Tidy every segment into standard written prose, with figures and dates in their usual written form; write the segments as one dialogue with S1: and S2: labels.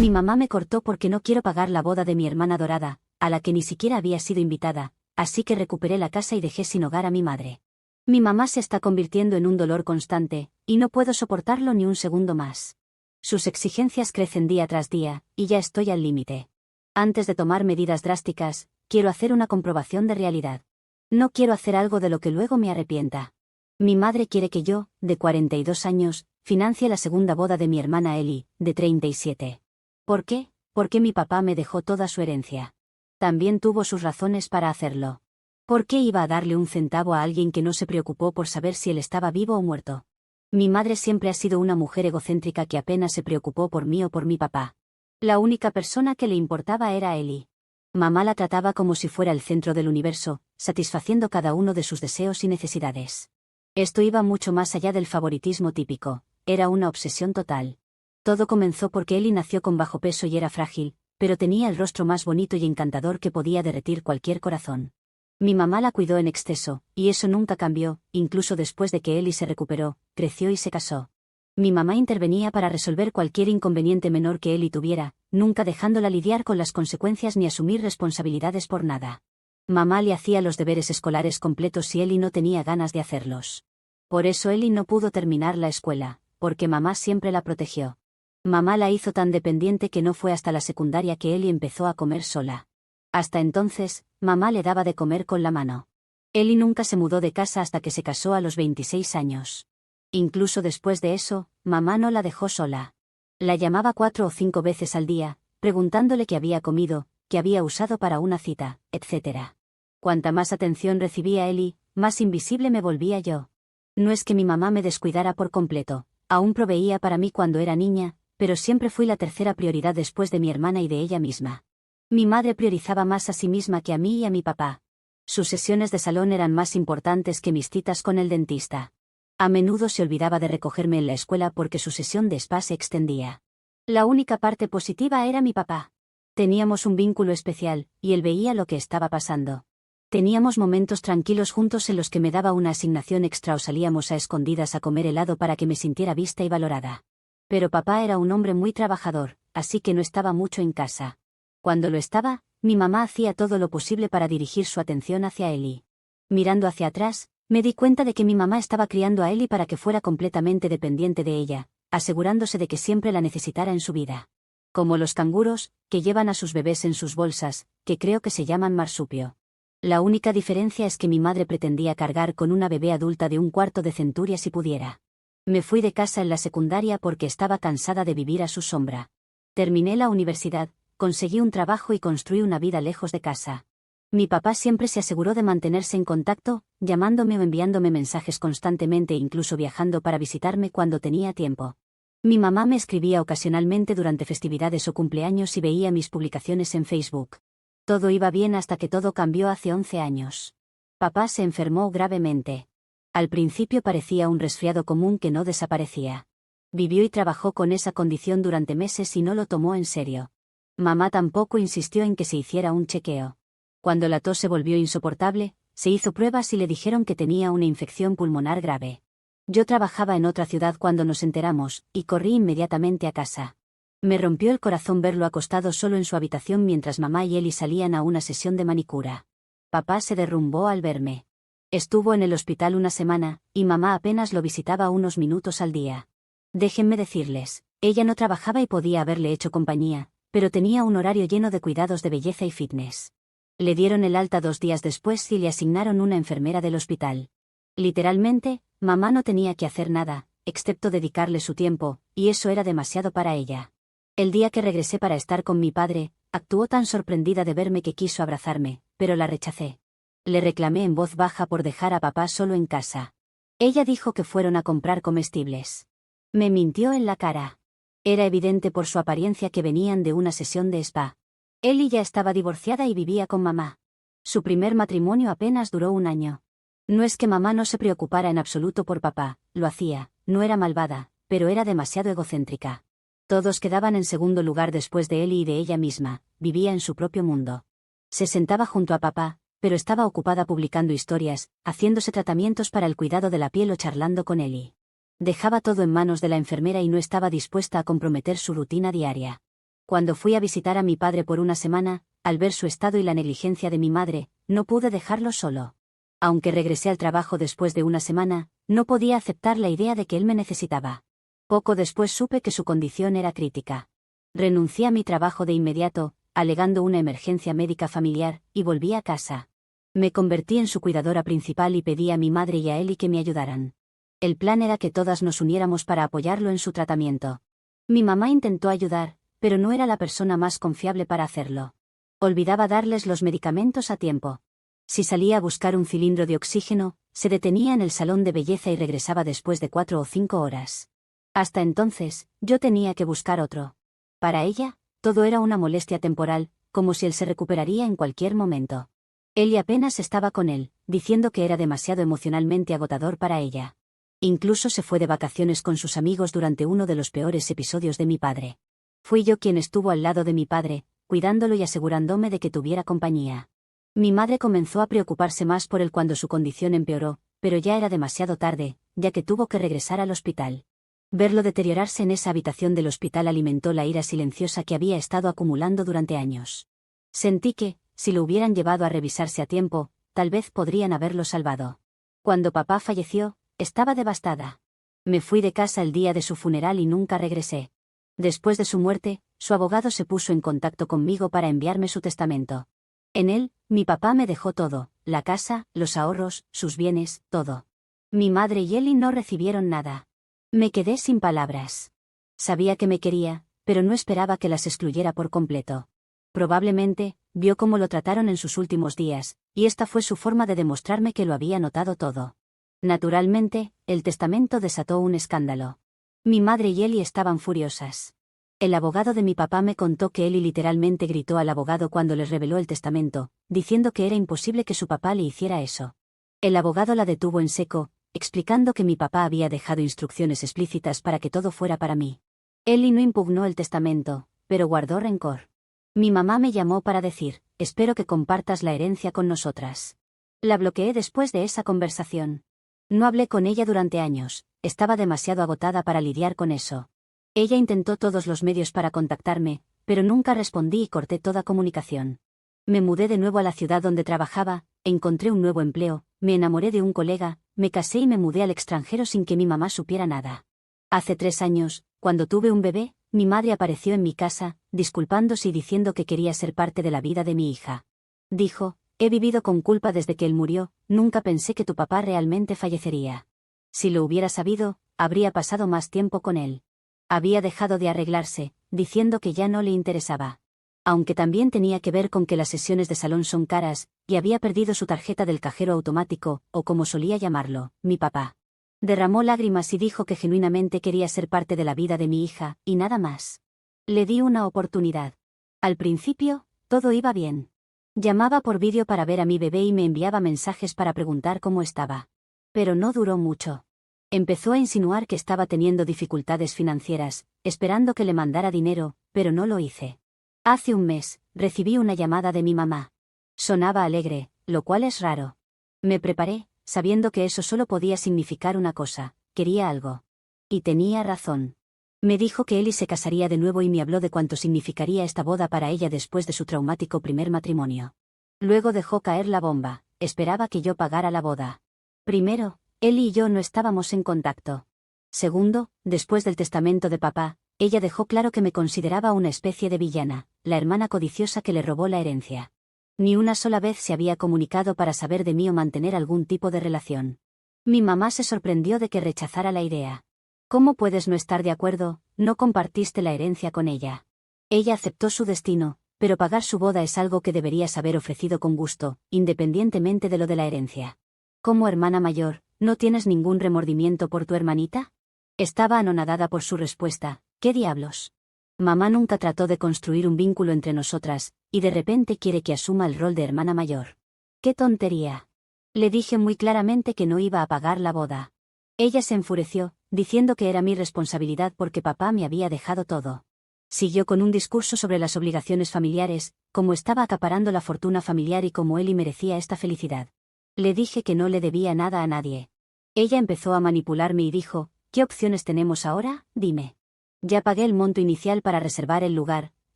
S1: Mi mamá me cortó porque no quiero pagar la boda de mi hermana dorada, a la que ni siquiera había sido invitada, así que recuperé la casa y dejé sin hogar a mi madre. Mi mamá se está convirtiendo en un dolor constante, y no puedo soportarlo ni un segundo más. Sus exigencias crecen día tras día, y ya estoy al límite. Antes de tomar medidas drásticas, quiero hacer una comprobación de realidad. No quiero hacer algo de lo que luego me arrepienta. Mi madre quiere que yo, de 42 años, financie la segunda boda de mi hermana Ellie, de 37. ¿Por qué? Porque mi papá me dejó toda su herencia. También tuvo sus razones para hacerlo. ¿Por qué iba a darle un centavo a alguien que no se preocupó por saber si él estaba vivo o muerto? Mi madre siempre ha sido una mujer egocéntrica que apenas se preocupó por mí o por mi papá. La única persona que le importaba era Ellie. Mamá la trataba como si fuera el centro del universo, satisfaciendo cada uno de sus deseos y necesidades. Esto iba mucho más allá del favoritismo típico, era una obsesión total. Todo comenzó porque Ellie nació con bajo peso y era frágil, pero tenía el rostro más bonito y encantador que podía derretir cualquier corazón. Mi mamá la cuidó en exceso, y eso nunca cambió, incluso después de que Ellie se recuperó, creció y se casó. Mi mamá intervenía para resolver cualquier inconveniente menor que Ellie tuviera, nunca dejándola lidiar con las consecuencias ni asumir responsabilidades por nada. Mamá le hacía los deberes escolares completos si Ellie no tenía ganas de hacerlos. Por eso Ellie no pudo terminar la escuela, porque mamá siempre la protegió. Mamá la hizo tan dependiente que no fue hasta la secundaria que Ellie empezó a comer sola. Hasta entonces, mamá le daba de comer con la mano. Ellie nunca se mudó de casa hasta que se casó a los 26 años. Incluso después de eso, mamá no la dejó sola. La llamaba 4 o 5 veces al día, preguntándole qué había comido, qué había usado para una cita, etc. Cuanta más atención recibía Ellie, más invisible me volvía yo. No es que mi mamá me descuidara por completo, aún proveía para mí cuando era niña, pero siempre fui la tercera prioridad después de mi hermana y de ella misma. Mi madre priorizaba más a sí misma que a mí y a mi papá. Sus sesiones de salón eran más importantes que mis citas con el dentista. A menudo se olvidaba de recogerme en la escuela porque su sesión de spa se extendía. La única parte positiva era mi papá. Teníamos un vínculo especial, y él veía lo que estaba pasando. Teníamos momentos tranquilos juntos en los que me daba una asignación extra o salíamos a escondidas a comer helado para que me sintiera vista y valorada. Pero papá era un hombre muy trabajador, así que no estaba mucho en casa. Cuando lo estaba, mi mamá hacía todo lo posible para dirigir su atención hacia Ellie. Mirando hacia atrás, me di cuenta de que mi mamá estaba criando a Ellie para que fuera completamente dependiente de ella, asegurándose de que siempre la necesitara en su vida. Como los canguros, que llevan a sus bebés en sus bolsas, que creo que se llaman marsupio. La única diferencia es que mi madre pretendía cargar con una bebé adulta de un cuarto de centuria si pudiera. Me fui de casa en la secundaria porque estaba cansada de vivir a su sombra. Terminé la universidad, conseguí un trabajo y construí una vida lejos de casa. Mi papá siempre se aseguró de mantenerse en contacto, llamándome o enviándome mensajes constantemente e incluso viajando para visitarme cuando tenía tiempo. Mi mamá me escribía ocasionalmente durante festividades o cumpleaños y veía mis publicaciones en Facebook. Todo iba bien hasta que todo cambió hace 11 años. Papá se enfermó gravemente. Al principio parecía un resfriado común que no desaparecía. Vivió y trabajó con esa condición durante meses y no lo tomó en serio. Mamá tampoco insistió en que se hiciera un chequeo. Cuando la tos se volvió insoportable, se hizo pruebas y le dijeron que tenía una infección pulmonar grave. Yo trabajaba en otra ciudad cuando nos enteramos, y corrí inmediatamente a casa. Me rompió el corazón verlo acostado solo en su habitación mientras mamá y Ellie salían a una sesión de manicura. Papá se derrumbó al verme. Estuvo en el hospital una semana, y mamá apenas lo visitaba unos minutos al día. Déjenme decirles, ella no trabajaba y podía haberle hecho compañía, pero tenía un horario lleno de cuidados de belleza y fitness. Le dieron el alta 2 días después y le asignaron una enfermera del hospital. Literalmente, mamá no tenía que hacer nada, excepto dedicarle su tiempo, y eso era demasiado para ella. El día que regresé para estar con mi padre, actuó tan sorprendida de verme que quiso abrazarme, pero la rechacé. Le reclamé en voz baja por dejar a papá solo en casa. Ella dijo que fueron a comprar comestibles. Me mintió en la cara. Era evidente por su apariencia que venían de una sesión de spa. Ellie ya estaba divorciada y vivía con mamá. Su primer matrimonio apenas duró 1 año. No es que mamá no se preocupara en absoluto por papá, lo hacía, no era malvada, pero era demasiado egocéntrica. Todos quedaban en segundo lugar después de Ellie y de ella misma, vivía en su propio mundo. Se sentaba junto a papá, pero estaba ocupada publicando historias, haciéndose tratamientos para el cuidado de la piel o charlando con Ellie. Dejaba todo en manos de la enfermera y no estaba dispuesta a comprometer su rutina diaria. Cuando fui a visitar a mi padre por una semana, al ver su estado y la negligencia de mi madre, no pude dejarlo solo. Aunque regresé al trabajo después de una semana, no podía aceptar la idea de que él me necesitaba. Poco después supe que su condición era crítica. Renuncié a mi trabajo de inmediato, alegando una emergencia médica familiar, y volví a casa. Me convertí en su cuidadora principal y pedí a mi madre y a Eli que me ayudaran. El plan era que todas nos uniéramos para apoyarlo en su tratamiento. Mi mamá intentó ayudar, pero no era la persona más confiable para hacerlo. Olvidaba darles los medicamentos a tiempo. Si salía a buscar un cilindro de oxígeno, se detenía en el salón de belleza y regresaba después de 4 o 5 horas. Hasta entonces, yo tenía que buscar otro. Para ella, todo era una molestia temporal, como si él se recuperaría en cualquier momento. Él apenas estaba con él, diciendo que era demasiado emocionalmente agotador para ella. Incluso se fue de vacaciones con sus amigos durante uno de los peores episodios de mi padre. Fui yo quien estuvo al lado de mi padre, cuidándolo y asegurándome de que tuviera compañía. Mi madre comenzó a preocuparse más por él cuando su condición empeoró, pero ya era demasiado tarde, ya que tuvo que regresar al hospital. Verlo deteriorarse en esa habitación del hospital alimentó la ira silenciosa que había estado acumulando durante años. Sentí que, si lo hubieran llevado a revisarse a tiempo, tal vez podrían haberlo salvado. Cuando papá falleció, estaba devastada. Me fui de casa el día de su funeral y nunca regresé. Después de su muerte, su abogado se puso en contacto conmigo para enviarme su testamento. En él, mi papá me dejó todo, la casa, los ahorros, sus bienes, todo. Mi madre y Eli no recibieron nada. Me quedé sin palabras. Sabía que me quería, pero no esperaba que las excluyera por completo. Probablemente, vio cómo lo trataron en sus últimos días, y esta fue su forma de demostrarme que lo había notado todo. Naturalmente, el testamento desató un escándalo. Mi madre y Eli estaban furiosas. El abogado de mi papá me contó que Eli literalmente gritó al abogado cuando les reveló el testamento, diciendo que era imposible que su papá le hiciera eso. El abogado la detuvo en seco, explicando que mi papá había dejado instrucciones explícitas para que todo fuera para mí. Eli no impugnó el testamento, pero guardó rencor. Mi mamá me llamó para decir, espero que compartas la herencia con nosotras. La bloqueé después de esa conversación. No hablé con ella durante años, estaba demasiado agotada para lidiar con eso. Ella intentó todos los medios para contactarme, pero nunca respondí y corté toda comunicación. Me mudé de nuevo a la ciudad donde trabajaba, encontré un nuevo empleo, me enamoré de un colega, me casé y me mudé al extranjero sin que mi mamá supiera nada. Hace 3 años, cuando tuve un bebé, mi madre apareció en mi casa, disculpándose y diciendo que quería ser parte de la vida de mi hija. Dijo, he vivido con culpa desde que él murió, nunca pensé que tu papá realmente fallecería. Si lo hubiera sabido, habría pasado más tiempo con él. Había dejado de arreglarse, diciendo que ya no le interesaba. Aunque también tenía que ver con que las sesiones de salón son caras, y había perdido su tarjeta del cajero automático, o como solía llamarlo, mi papá. Derramó lágrimas y dijo que genuinamente quería ser parte de la vida de mi hija, y nada más. Le di una oportunidad. Al principio, todo iba bien. Llamaba por vídeo para ver a mi bebé y me enviaba mensajes para preguntar cómo estaba. Pero no duró mucho. Empezó a insinuar que estaba teniendo dificultades financieras, esperando que le mandara dinero, pero no lo hice. Hace un mes, recibí una llamada de mi mamá. Sonaba alegre, lo cual es raro. Me preparé, sabiendo que eso solo podía significar una cosa, quería algo. Y tenía razón. Me dijo que Eli se casaría de nuevo y me habló de cuánto significaría esta boda para ella después de su traumático primer matrimonio. Luego dejó caer la bomba, esperaba que yo pagara la boda. Primero, Eli y yo no estábamos en contacto. Segundo, después del testamento de papá, ella dejó claro que me consideraba una especie de villana, la hermana codiciosa que le robó la herencia. Ni una sola vez se había comunicado para saber de mí o mantener algún tipo de relación. Mi mamá se sorprendió de que rechazara la idea. ¿Cómo puedes no estar de acuerdo? No compartiste la herencia con ella. Ella aceptó su destino, pero pagar su boda es algo que deberías haber ofrecido con gusto, independientemente de lo de la herencia. Como hermana mayor, ¿no tienes ningún remordimiento por tu hermanita? Estaba anonadada por su respuesta. ¿Qué diablos? Mamá nunca trató de construir un vínculo entre nosotras, y de repente quiere que asuma el rol de hermana mayor. ¡Qué tontería! Le dije muy claramente que no iba a pagar la boda. Ella se enfureció, diciendo que era mi responsabilidad porque papá me había dejado todo. Siguió con un discurso sobre las obligaciones familiares, cómo estaba acaparando la fortuna familiar y cómo Eli merecía esta felicidad. Le dije que no le debía nada a nadie. Ella empezó a manipularme y dijo, ¿qué opciones tenemos ahora? Dime. Ya pagué el monto inicial para reservar el lugar,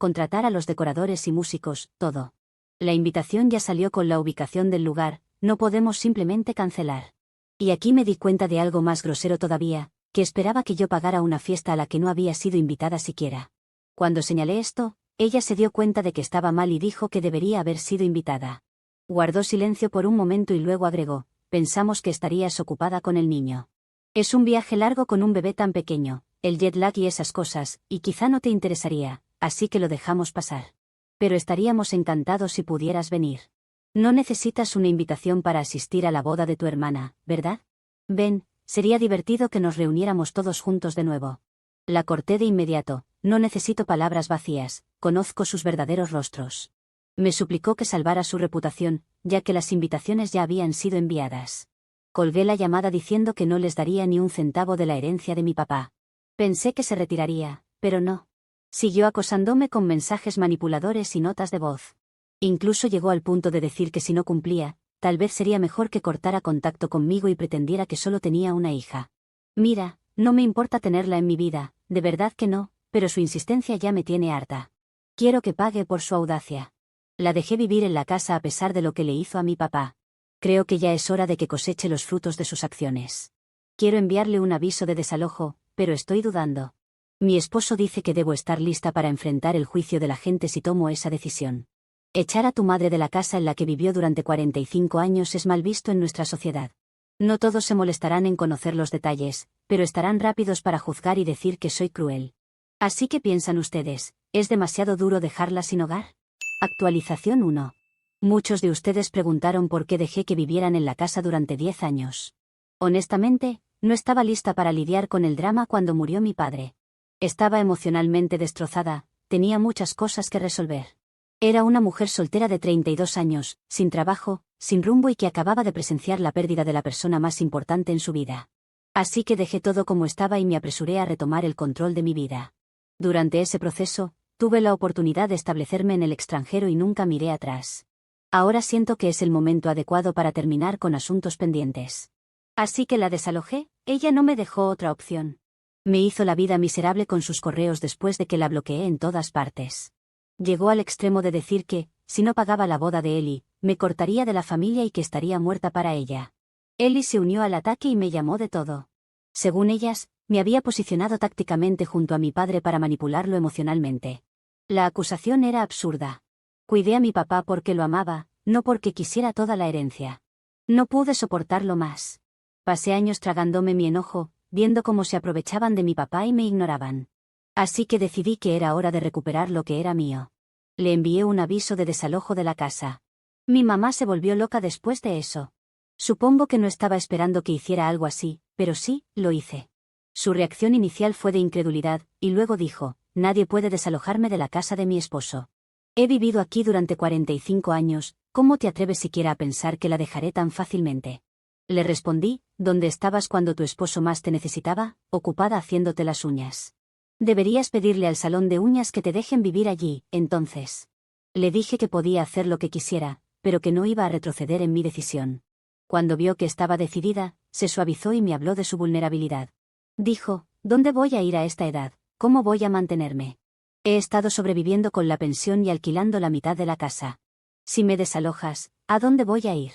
S1: contratar a los decoradores y músicos, todo. La invitación ya salió con la ubicación del lugar, no podemos simplemente cancelar. Y aquí me di cuenta de algo más grosero todavía, que esperaba que yo pagara una fiesta a la que no había sido invitada siquiera. Cuando señalé esto, ella se dio cuenta de que estaba mal y dijo que debería haber sido invitada. Guardó silencio por un momento y luego agregó, pensamos que estarías ocupada con el niño. Es un viaje largo con un bebé tan pequeño, el jet lag y esas cosas, y quizá no te interesaría, así que lo dejamos pasar. Pero estaríamos encantados si pudieras venir. No necesitas una invitación para asistir a la boda de tu hermana, ¿verdad? Ven, sería divertido que nos reuniéramos todos juntos de nuevo. La corté de inmediato, no necesito palabras vacías, conozco sus verdaderos rostros. Me suplicó que salvara su reputación, ya que las invitaciones ya habían sido enviadas. Colgué la llamada diciendo que no les daría ni un centavo de la herencia de mi papá. Pensé que se retiraría, pero no. Siguió acosándome con mensajes manipuladores y notas de voz. Incluso llegó al punto de decir que si no cumplía, tal vez sería mejor que cortara contacto conmigo y pretendiera que solo tenía una hija. Mira, no me importa tenerla en mi vida, de verdad que no, pero su insistencia ya me tiene harta. Quiero que pague por su audacia. La dejé vivir en la casa a pesar de lo que le hizo a mi papá. Creo que ya es hora de que coseche los frutos de sus acciones. Quiero enviarle un aviso de desalojo, pero estoy dudando. Mi esposo dice que debo estar lista para enfrentar el juicio de la gente si tomo esa decisión. Echar a tu madre de la casa en la que vivió durante 45 años es mal visto en nuestra sociedad. No todos se molestarán en conocer los detalles, pero estarán rápidos para juzgar y decir que soy cruel. Así que piensan ustedes, ¿es demasiado duro dejarla sin hogar? Actualización 1. Muchos de ustedes preguntaron por qué dejé que vivieran en la casa durante 10 años. Honestamente, no estaba lista para lidiar con el drama cuando murió mi padre. Estaba emocionalmente destrozada, tenía muchas cosas que resolver. Era una mujer soltera de 32 años, sin trabajo, sin rumbo y que acababa de presenciar la pérdida de la persona más importante en su vida. Así que dejé todo como estaba y me apresuré a retomar el control de mi vida. Durante ese proceso, tuve la oportunidad de establecerme en el extranjero y nunca miré atrás. Ahora siento que es el momento adecuado para terminar con asuntos pendientes. Así que la desalojé, ella no me dejó otra opción. Me hizo la vida miserable con sus correos después de que la bloqueé en todas partes. Llegó al extremo de decir que, si no pagaba la boda de Ellie, me cortaría de la familia y que estaría muerta para ella. Ellie se unió al ataque y me llamó de todo. Según ellas, me había posicionado tácticamente junto a mi padre para manipularlo emocionalmente. La acusación era absurda. Cuidé a mi papá porque lo amaba, no porque quisiera toda la herencia. No pude soportarlo más. Pasé años tragándome mi enojo, viendo cómo se aprovechaban de mi papá y me ignoraban. Así que decidí que era hora de recuperar lo que era mío. Le envié un aviso de desalojo de la casa. Mi mamá se volvió loca después de eso. Supongo que no estaba esperando que hiciera algo así, pero sí, lo hice. Su reacción inicial fue de incredulidad, y luego dijo, nadie puede desalojarme de la casa de mi esposo. He vivido aquí durante 45 años, ¿cómo te atreves siquiera a pensar que la dejaré tan fácilmente? Le respondí, ¿dónde estabas cuando tu esposo más te necesitaba? Ocupada haciéndote las uñas. Deberías pedirle al salón de uñas que te dejen vivir allí, entonces. Le dije que podía hacer lo que quisiera, pero que no iba a retroceder en mi decisión. Cuando vio que estaba decidida, se suavizó y me habló de su vulnerabilidad. Dijo, ¿dónde voy a ir a esta edad? ¿Cómo voy a mantenerme? He estado sobreviviendo con la pensión y alquilando la mitad de la casa. Si me desalojas, ¿a dónde voy a ir?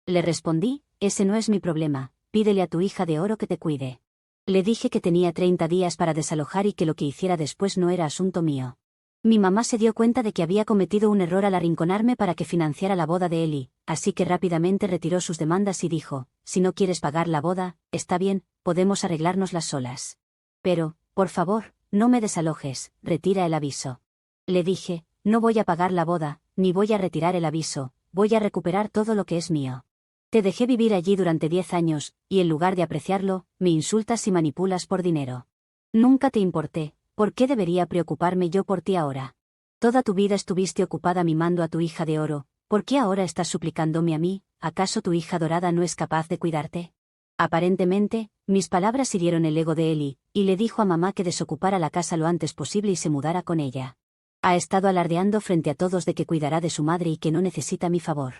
S1: Le respondí, ese no es mi problema, pídele a tu hija de oro que te cuide. Le dije que tenía 30 días para desalojar y que lo que hiciera después no era asunto mío. Mi mamá se dio cuenta de que había cometido un error al arrinconarme para que financiara la boda de Ellie, así que rápidamente retiró sus demandas y dijo, si no quieres pagar la boda, está bien, podemos arreglárnoslas solas. Pero, por favor, no me desalojes, retira el aviso. Le dije, no voy a pagar la boda, ni voy a retirar el aviso, voy a recuperar todo lo que es mío. Te dejé vivir allí durante 10 años, y en lugar de apreciarlo, me insultas y manipulas por dinero. Nunca te importé, ¿por qué debería preocuparme yo por ti ahora? Toda tu vida estuviste ocupada mimando a tu hija de oro, ¿por qué ahora estás suplicándome a mí? ¿Acaso tu hija dorada no es capaz de cuidarte? Aparentemente, mis palabras hirieron el ego de Ellie, y le dijo a mamá que desocupara la casa lo antes posible y se mudara con ella. Ha estado alardeando frente a todos de que cuidará de su madre y que no necesita mi favor.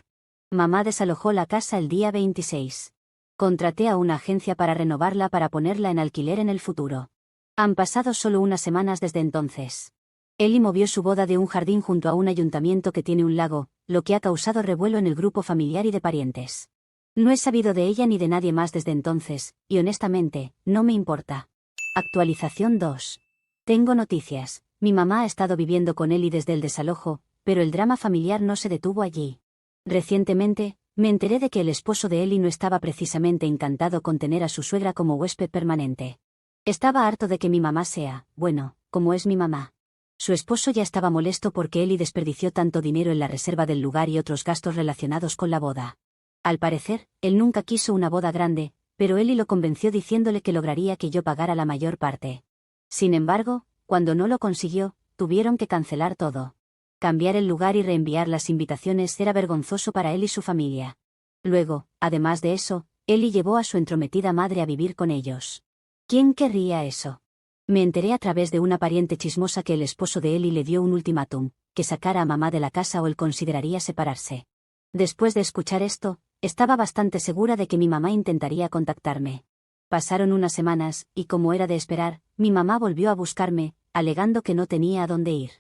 S1: Mamá desalojó la casa el día 26. Contraté a una agencia para renovarla para ponerla en alquiler en el futuro. Han pasado solo unas semanas desde entonces. Eli movió su boda de un jardín junto a un ayuntamiento que tiene un lago, lo que ha causado revuelo en el grupo familiar y de parientes. No he sabido de ella ni de nadie más desde entonces, y honestamente, no me importa. Actualización 2. Tengo noticias. Mi mamá ha estado viviendo con Eli desde el desalojo, pero el drama familiar no se detuvo allí. Recientemente, me enteré de que el esposo de Eli no estaba precisamente encantado con tener a su suegra como huésped permanente. Estaba harto de que mi mamá sea, bueno, como es mi mamá. Su esposo ya estaba molesto porque Eli desperdició tanto dinero en la reserva del lugar y otros gastos relacionados con la boda. Al parecer, él nunca quiso una boda grande, pero Eli lo convenció diciéndole que lograría que yo pagara la mayor parte. Sin embargo, cuando no lo consiguió, tuvieron que cancelar todo. Cambiar el lugar y reenviar las invitaciones era vergonzoso para él y su familia. Luego, además de eso, Eli llevó a su entrometida madre a vivir con ellos. ¿Quién querría eso? Me enteré a través de una pariente chismosa que el esposo de Eli le dio un ultimátum, que sacara a mamá de la casa o él consideraría separarse. Después de escuchar esto, estaba bastante segura de que mi mamá intentaría contactarme. Pasaron unas semanas, y como era de esperar, mi mamá volvió a buscarme, alegando que no tenía a dónde ir.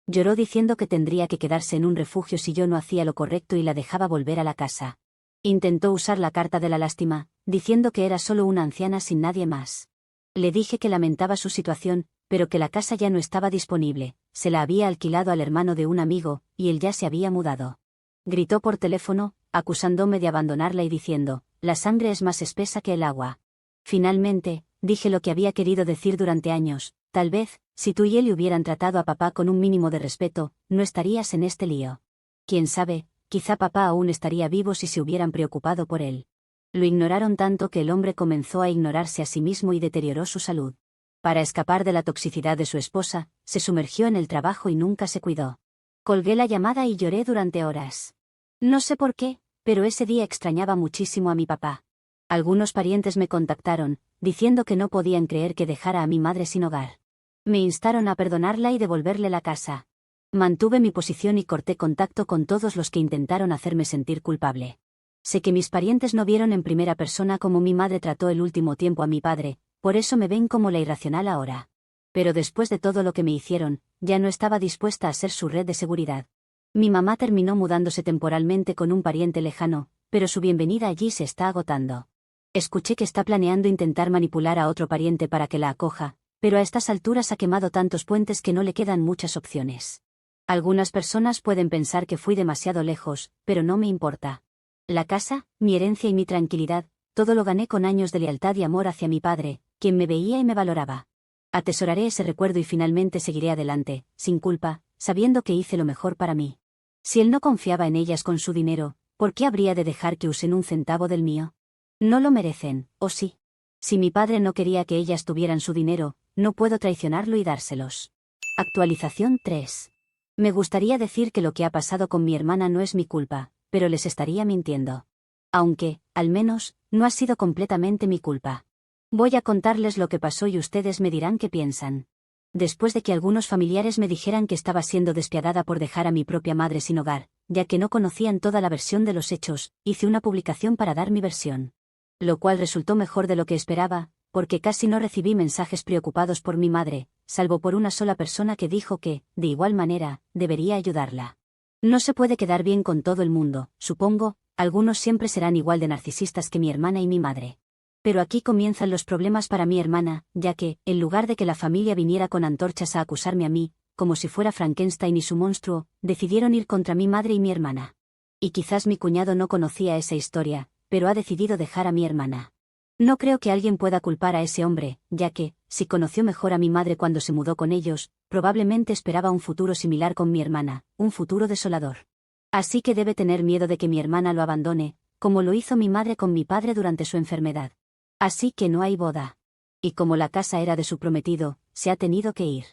S1: Lloró diciendo que tendría que quedarse en un refugio si yo no hacía lo correcto y la dejaba volver a la casa. Intentó usar la carta de la lástima, diciendo que era solo una anciana sin nadie más. Le dije que lamentaba su situación, pero que la casa ya no estaba disponible, se la había alquilado al hermano de un amigo, y él ya se había mudado. Gritó por teléfono, acusándome de abandonarla y diciendo, la sangre es más espesa que el agua. Finalmente, dije lo que había querido decir durante años, tal vez, si tú y él hubieran tratado a papá con un mínimo de respeto, no estarías en este lío. Quién sabe, quizá papá aún estaría vivo si se hubieran preocupado por él. Lo ignoraron tanto que el hombre comenzó a ignorarse a sí mismo y deterioró su salud. Para escapar de la toxicidad de su esposa, se sumergió en el trabajo y nunca se cuidó. Colgué la llamada y lloré durante horas. No sé por qué, pero ese día extrañaba muchísimo a mi papá. Algunos parientes me contactaron, diciendo que no podían creer que dejara a mi madre sin hogar. Me instaron a perdonarla y devolverle la casa. Mantuve mi posición y corté contacto con todos los que intentaron hacerme sentir culpable. Sé que mis parientes no vieron en primera persona cómo mi madre trató el último tiempo a mi padre, por eso me ven como la irracional ahora. Pero después de todo lo que me hicieron, ya no estaba dispuesta a ser su red de seguridad. Mi mamá terminó mudándose temporalmente con un pariente lejano, pero su bienvenida allí se está agotando. Escuché que está planeando intentar manipular a otro pariente para que la acoja, pero a estas alturas ha quemado tantos puentes que no le quedan muchas opciones. Algunas personas pueden pensar que fui demasiado lejos, pero no me importa. La casa, mi herencia y mi tranquilidad, todo lo gané con años de lealtad y amor hacia mi padre, quien me veía y me valoraba. Atesoraré ese recuerdo y finalmente seguiré adelante, sin culpa, sabiendo que hice lo mejor para mí. Si él no confiaba en ellas con su dinero, ¿por qué habría de dejar que usen un centavo del mío? No lo merecen, ¿o sí? Si mi padre no quería que ellas tuvieran su dinero, no puedo traicionarlo y dárselos. Actualización 3. Me gustaría decir que lo que ha pasado con mi hermana no es mi culpa, pero les estaría mintiendo. Aunque, al menos, no ha sido completamente mi culpa. Voy a contarles lo que pasó y ustedes me dirán qué piensan. Después de que algunos familiares me dijeran que estaba siendo despiadada por dejar a mi propia madre sin hogar, ya que no conocían toda la versión de los hechos, hice una publicación para dar mi versión. Lo cual resultó mejor de lo que esperaba, porque casi no recibí mensajes preocupados por mi madre, salvo por una sola persona que dijo que, de igual manera, debería ayudarla. No se puede quedar bien con todo el mundo, supongo, algunos siempre serán igual de narcisistas que mi hermana y mi madre. Pero aquí comienzan los problemas para mi hermana, ya que, en lugar de que la familia viniera con antorchas a acusarme a mí, como si fuera Frankenstein y su monstruo, decidieron ir contra mi madre y mi hermana. Y quizás mi cuñado no conocía esa historia, pero ha decidido dejar a mi hermana. No creo que alguien pueda culpar a ese hombre, ya que, si conoció mejor a mi madre cuando se mudó con ellos, probablemente esperaba un futuro similar con mi hermana, un futuro desolador. Así que debe tener miedo de que mi hermana lo abandone, como lo hizo mi madre con mi padre durante su enfermedad. Así que no hay boda. Y como la casa era de su prometido, se ha tenido que ir.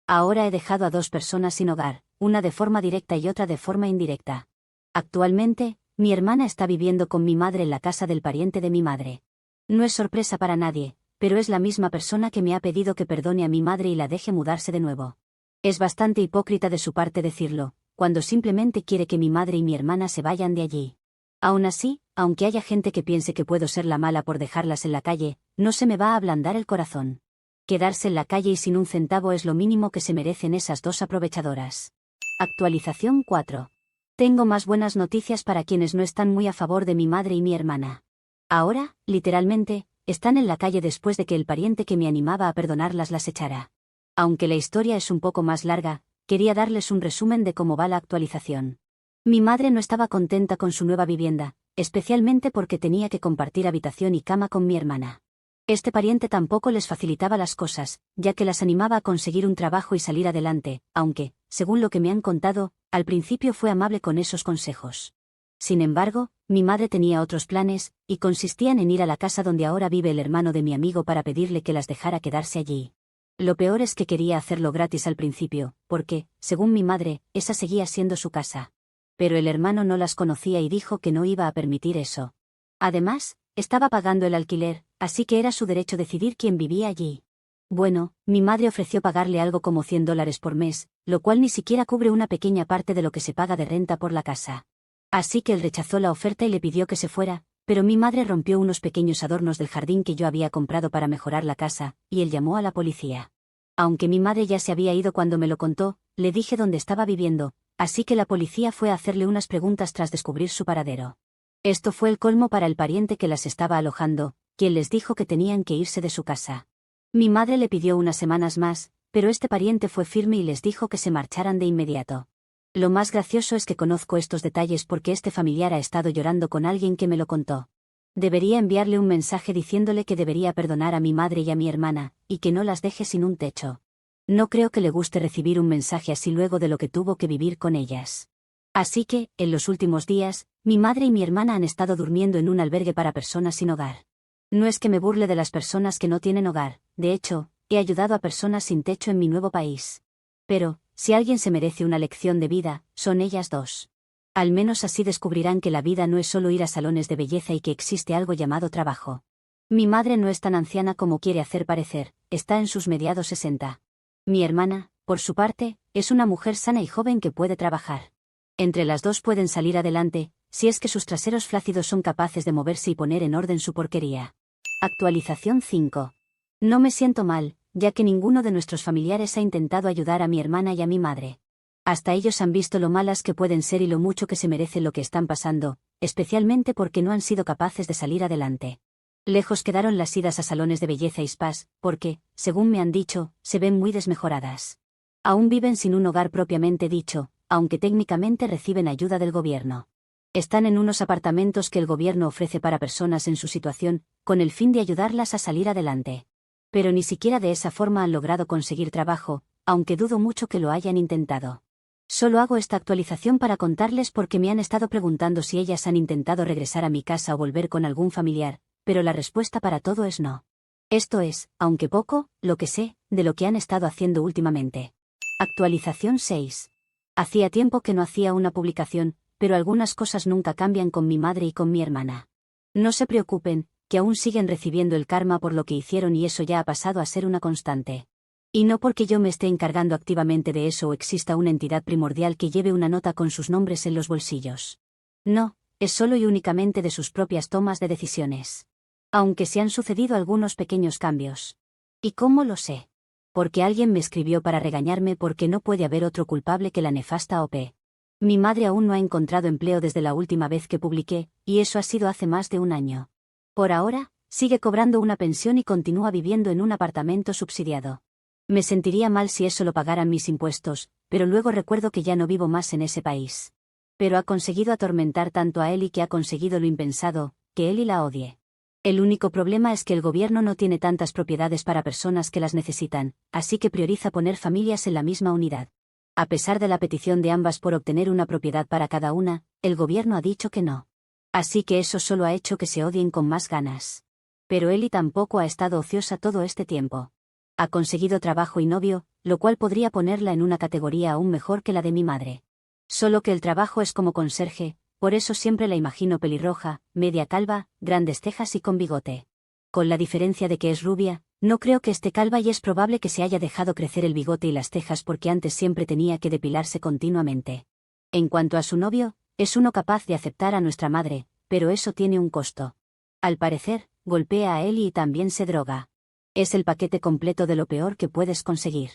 S1: Ahora he dejado a dos personas sin hogar, una de forma directa y otra de forma indirecta. Actualmente, mi hermana está viviendo con mi madre en la casa del pariente de mi madre. No es sorpresa para nadie, pero es la misma persona que me ha pedido que perdone a mi madre y la deje mudarse de nuevo. Es bastante hipócrita de su parte decirlo, cuando simplemente quiere que mi madre y mi hermana se vayan de allí. Aún así, aunque haya gente que piense que puedo ser la mala por dejarlas en la calle, no se me va a ablandar el corazón. Quedarse en la calle y sin un centavo es lo mínimo que se merecen esas dos aprovechadoras. Actualización 4. Tengo más buenas noticias para quienes no están muy a favor de mi madre y mi hermana. Ahora, literalmente, están en la calle después de que el pariente que me animaba a perdonarlas las echara. Aunque la historia es un poco más larga, quería darles un resumen de cómo va la actualización. Mi madre no estaba contenta con su nueva vivienda, especialmente porque tenía que compartir habitación y cama con mi hermana. Este pariente tampoco les facilitaba las cosas, ya que las animaba a conseguir un trabajo y salir adelante, aunque, según lo que me han contado, al principio fue amable con esos consejos. Sin embargo, mi madre tenía otros planes, y consistían en ir a la casa donde ahora vive el hermano de mi amigo para pedirle que las dejara quedarse allí. Lo peor es que quería hacerlo gratis al principio, porque, según mi madre, esa seguía siendo su casa. Pero el hermano no las conocía y dijo que no iba a permitir eso. Además, estaba pagando el alquiler, así que era su derecho decidir quién vivía allí. Bueno, mi madre ofreció pagarle algo como $100 por mes, lo cual ni siquiera cubre una pequeña parte de lo que se paga de renta por la casa. Así que él rechazó la oferta y le pidió que se fuera, pero mi madre rompió unos pequeños adornos del jardín que yo había comprado para mejorar la casa, y él llamó a la policía. Aunque mi madre ya se había ido cuando me lo contó, le dije dónde estaba viviendo, así que la policía fue a hacerle unas preguntas tras descubrir su paradero. Esto fue el colmo para el pariente que las estaba alojando, quien les dijo que tenían que irse de su casa. Mi madre le pidió unas semanas más, pero este pariente fue firme y les dijo que se marcharan de inmediato. Lo más gracioso es que conozco estos detalles porque este familiar ha estado llorando con alguien que me lo contó. Debería enviarle un mensaje diciéndole que debería perdonar a mi madre y a mi hermana, y que no las deje sin un techo. No creo que le guste recibir un mensaje así luego de lo que tuvo que vivir con ellas. Así que, en los últimos días, mi madre y mi hermana han estado durmiendo en un albergue para personas sin hogar. No es que me burle de las personas que no tienen hogar, de hecho, he ayudado a personas sin techo en mi nuevo país. Pero, si alguien se merece una lección de vida, son ellas dos. Al menos así descubrirán que la vida no es solo ir a salones de belleza y que existe algo llamado trabajo. Mi madre no es tan anciana como quiere hacer parecer, está en sus mediados 60. Mi hermana, por su parte, es una mujer sana y joven que puede trabajar. Entre las dos pueden salir adelante, si es que sus traseros flácidos son capaces de moverse y poner en orden su porquería. Actualización 5. No me siento mal, ya que ninguno de nuestros familiares ha intentado ayudar a mi hermana y a mi madre. Hasta ellos han visto lo malas que pueden ser y lo mucho que se merece lo que están pasando, especialmente porque no han sido capaces de salir adelante. Lejos quedaron las idas a salones de belleza y spas, porque, según me han dicho, se ven muy desmejoradas. Aún viven sin un hogar propiamente dicho, aunque técnicamente reciben ayuda del gobierno. Están en unos apartamentos que el gobierno ofrece para personas en su situación, con el fin de ayudarlas a salir adelante. Pero ni siquiera de esa forma han logrado conseguir trabajo, aunque dudo mucho que lo hayan intentado. Solo hago esta actualización para contarles porque me han estado preguntando si ellas han intentado regresar a mi casa o volver con algún familiar, pero la respuesta para todo es no. Esto es, aunque poco, lo que sé, de lo que han estado haciendo últimamente. Actualización 6. Hacía tiempo que no hacía una publicación, pero algunas cosas nunca cambian con mi madre y con mi hermana. No se preocupen, que aún siguen recibiendo el karma por lo que hicieron y eso ya ha pasado a ser una constante. Y no porque yo me esté encargando activamente de eso o exista una entidad primordial que lleve una nota con sus nombres en los bolsillos. No, es solo y únicamente de sus propias tomas de decisiones. Aunque se han sucedido algunos pequeños cambios. ¿Y cómo lo sé? Porque alguien me escribió para regañarme porque no puede haber otro culpable que la nefasta OP. Mi madre aún no ha encontrado empleo desde la última vez que publiqué, y eso ha sido hace más de un año. Por ahora, sigue cobrando una pensión y continúa viviendo en un apartamento subsidiado. Me sentiría mal si eso lo pagaran mis impuestos, pero luego recuerdo que ya no vivo más en ese país. Pero ha conseguido atormentar tanto a Eli que ha conseguido lo impensado, que Eli la odie. El único problema es que el gobierno no tiene tantas propiedades para personas que las necesitan, así que prioriza poner familias en la misma unidad. A pesar de la petición de ambas por obtener una propiedad para cada una, el gobierno ha dicho que no. Así que eso solo ha hecho que se odien con más ganas. Pero Eli tampoco ha estado ociosa todo este tiempo. Ha conseguido trabajo y novio, lo cual podría ponerla en una categoría aún mejor que la de mi madre. Solo que el trabajo es como conserje, por eso siempre la imagino pelirroja, media calva, grandes cejas y con bigote. Con la diferencia de que es rubia, no creo que esté calva y es probable que se haya dejado crecer el bigote y las cejas porque antes siempre tenía que depilarse continuamente. En cuanto a su novio, es uno capaz de aceptar a nuestra madre, pero eso tiene un costo. Al parecer, golpea a Eli y también se droga. Es el paquete completo de lo peor que puedes conseguir.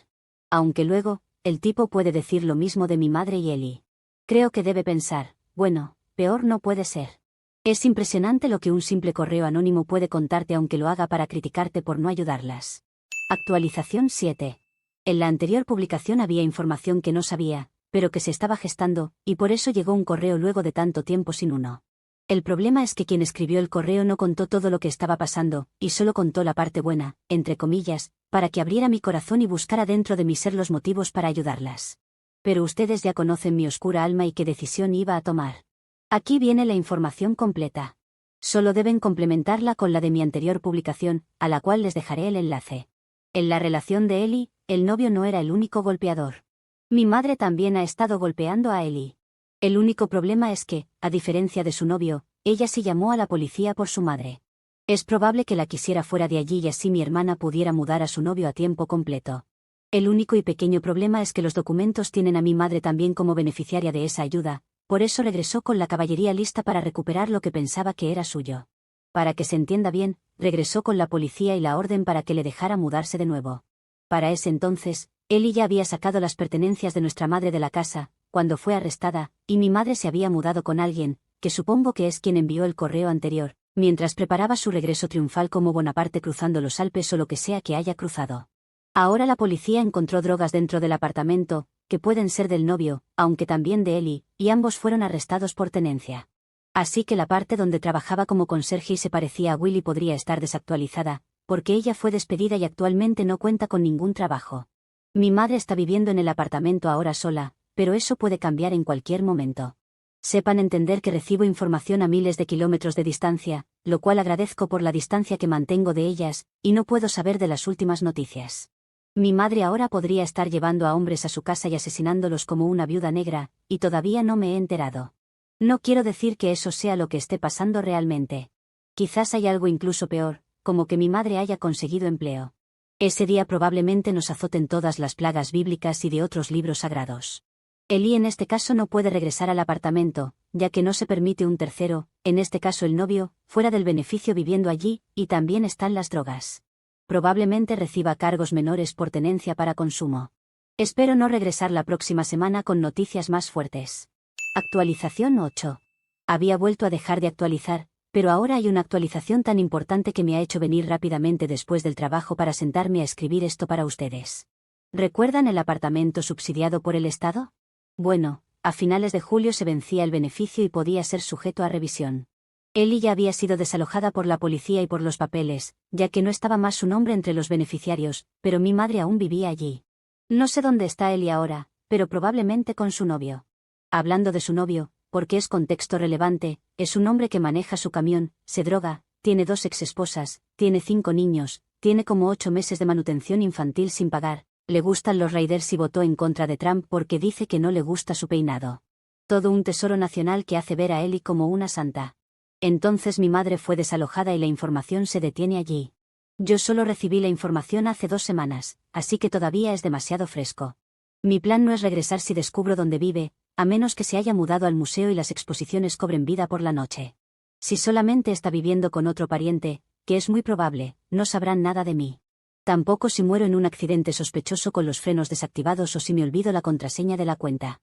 S1: Aunque luego, el tipo puede decir lo mismo de mi madre y Ellie. Creo que debe pensar, bueno, peor no puede ser. Es impresionante lo que un simple correo anónimo puede contarte aunque lo haga para criticarte por no ayudarlas. Actualización 7. En la anterior publicación había información que no sabía, pero que se estaba gestando, y por eso llegó un correo luego de tanto tiempo sin uno. El problema es que quien escribió el correo no contó todo lo que estaba pasando, y solo contó la parte buena, entre comillas, para que abriera mi corazón y buscara dentro de mi ser los motivos para ayudarlas. Pero ustedes ya conocen mi oscura alma y qué decisión iba a tomar. Aquí viene la información completa. Solo deben complementarla con la de mi anterior publicación, a la cual les dejaré el enlace. En la relación de Ellie, el novio no era el único golpeador. Mi madre también ha estado golpeando a Ellie. El único problema es que, a diferencia de su novio, ella sí llamó a la policía por su madre. Es probable que la quisiera fuera de allí y así mi hermana pudiera mudar a su novio a tiempo completo. El único y pequeño problema es que los documentos tienen a mi madre también como beneficiaria de esa ayuda, por eso regresó con la caballería lista para recuperar lo que pensaba que era suyo. Para que se entienda bien, regresó con la policía y la orden para que le dejara mudarse de nuevo. Para ese entonces, Ellie ya había sacado las pertenencias de nuestra madre de la casa, cuando fue arrestada, y mi madre se había mudado con alguien, que supongo que es quien envió el correo anterior, mientras preparaba su regreso triunfal como Bonaparte cruzando los Alpes o lo que sea que haya cruzado. Ahora la policía encontró drogas dentro del apartamento, que pueden ser del novio, aunque también de Ellie, y ambos fueron arrestados por tenencia. Así que la parte donde trabajaba como conserje y se parecía a Willy podría estar desactualizada, porque ella fue despedida y actualmente no cuenta con ningún trabajo. Mi madre está viviendo en el apartamento ahora sola, pero eso puede cambiar en cualquier momento. Sepan entender que recibo información a miles de kilómetros de distancia, lo cual agradezco por la distancia que mantengo de ellas, y no puedo saber de las últimas noticias. Mi madre ahora podría estar llevando a hombres a su casa y asesinándolos como una viuda negra, y todavía no me he enterado. No quiero decir que eso sea lo que esté pasando realmente. Quizás hay algo incluso peor, como que mi madre haya conseguido empleo. Ese día probablemente nos azoten todas las plagas bíblicas y de otros libros sagrados. Ellie en este caso no puede regresar al apartamento, ya que no se permite un tercero, en este caso el novio, fuera del beneficio viviendo allí, y también están las drogas. Probablemente reciba cargos menores por tenencia para consumo. Espero no regresar la próxima semana con noticias más fuertes. Actualización 8. Había vuelto a dejar de actualizar, pero ahora hay una actualización tan importante que me ha hecho venir rápidamente después del trabajo para sentarme a escribir esto para ustedes. ¿Recuerdan el apartamento subsidiado por el Estado? Bueno, a finales de julio se vencía el beneficio y podía ser sujeto a revisión. Ellie ya había sido desalojada por la policía y por los papeles, ya que no estaba más su nombre entre los beneficiarios, pero mi madre aún vivía allí. No sé dónde está Ellie ahora, pero probablemente con su novio. Hablando de su novio, porque es contexto relevante, es un hombre que maneja su camión, se droga, tiene 2 exesposas, tiene 5 niños, tiene como 8 meses de manutención infantil sin pagar. Le gustan los Raiders y votó en contra de Trump porque dice que no le gusta su peinado. Todo un tesoro nacional que hace ver a Ellie como una santa. Entonces mi madre fue desalojada y la información se detiene allí. Yo solo recibí la información hace 2 semanas, así que todavía es demasiado fresco. Mi plan no es regresar si descubro dónde vive, a menos que se haya mudado al museo y las exposiciones cobren vida por la noche. Si solamente está viviendo con otro pariente, que es muy probable, no sabrán nada de mí. Tampoco si muero en un accidente sospechoso con los frenos desactivados o si me olvido la contraseña de la cuenta.